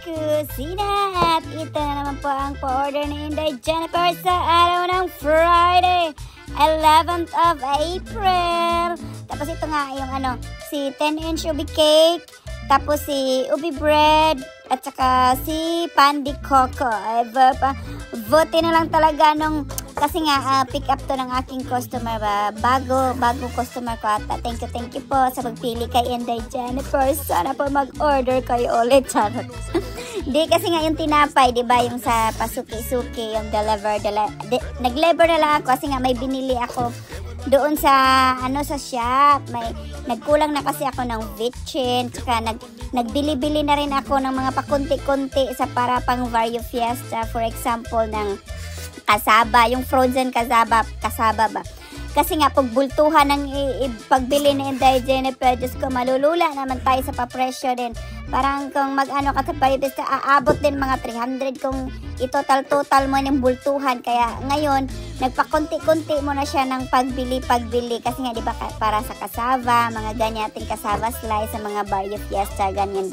kusina at ito na naman po ang pa-order ni Inday Jennifer sa araw ng Friday, 11th of April. Tapos ito nga yung si 10-inch ubi cake, tapos si ubi bread, at saka si Pandi Coco. Vote na lang talaga nung kasi nga pick up to ng aking customer ba. Bago customer ko ata. Thank you po sa pagpili kay Inday Jennifer. Sana po mag-order kayo ulit. Charot. Di kasi nga yung tinapay, di ba, yung sa pasuki-suki, yung nag-lever na lang ako kasi nga may binili ako doon sa sa shop. May nagkulang na kasi ako ng vichin, tsaka nagbili-bili na rin ako ng mga pakunti-kunti sa para pang Vario Fiesta, for example ng kasaba, yung frozen kasaba ba. Kasi nga pagbultuhan ng pagbili ni Inday Jennifer, Diyos ko, malulula naman tayo sa papresyo din. Parang kung ka sa Vario Fiesta, aabot din mga 300 kung itotal mo ng bultuhan. Kaya ngayon, nagpakunti-kunti mo na siya ng pagbili. Kasi nga, di ba, para sa kasava, mga ganyating kasava slice, sa mga Vario Fiesta, ganyan.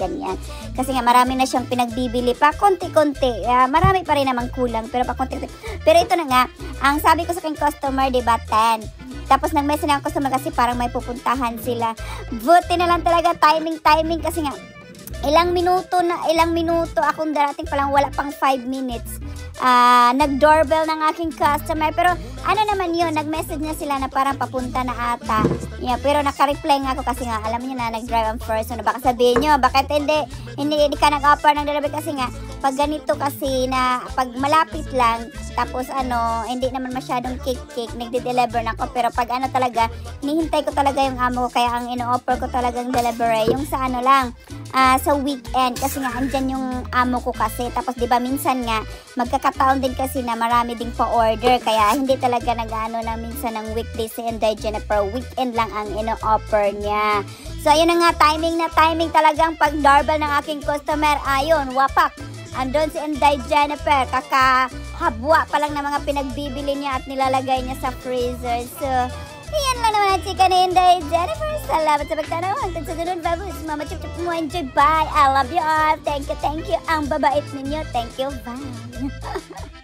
Kasi nga, marami na siyang pinagbibili pa, konti-kunti. Marami pa rin namang kulang, pero pa konti-kunti. Pero ito na nga, ang sabi ko sa aking customer, di ba, 10. Tapos nag-message na ang customer kasi parang may pupuntahan sila. Buti na lang talaga, timing, kasi nga, ilang minuto akong darating pa lang, wala pang 5 minutes. Nag-doorbell ng aking customer, pero naman yun, nag-message na sila na parang papunta na ata. Yeah, pero naka-reply nga ako kasi nga alam niyo na nag-drive ang first. Baka sabihin nyo, bakit hindi ka nag-offer ng delivery? Kasi nga pag ganito kasi na pag malapit lang, tapos hindi naman masyadong cake nagde-deliver na ako. Pero pag talaga, hinihintay ko talaga yung amo ko, kaya ang ino-offer ko talagang delivery yung sa lang, sa weekend, kasi nga andyan yung amo ko kasi. Tapos diba minsan nga magkakataon din kasi na marami ding pa-order, kaya hindi talaga na minsan ng weekday si Inday Jennifer, weekend lang ang ino-offer niya. So ayun na nga, timing talagang pag-doorbell ng aking customer. Ayun, wapak, andun si Inday Jennifer, kakahabwa pa lang ng mga pinagbibili niya at nilalagay niya sa freezer. So yan lang naman ang chika ni Inday Jennifer. Salamat sa pagtanaw. Hanggang sa sunod, babus. Mama chup mo. Enjoy. Bye. I love you all. Thank you. Ang babait ninyo. Thank you. Bye.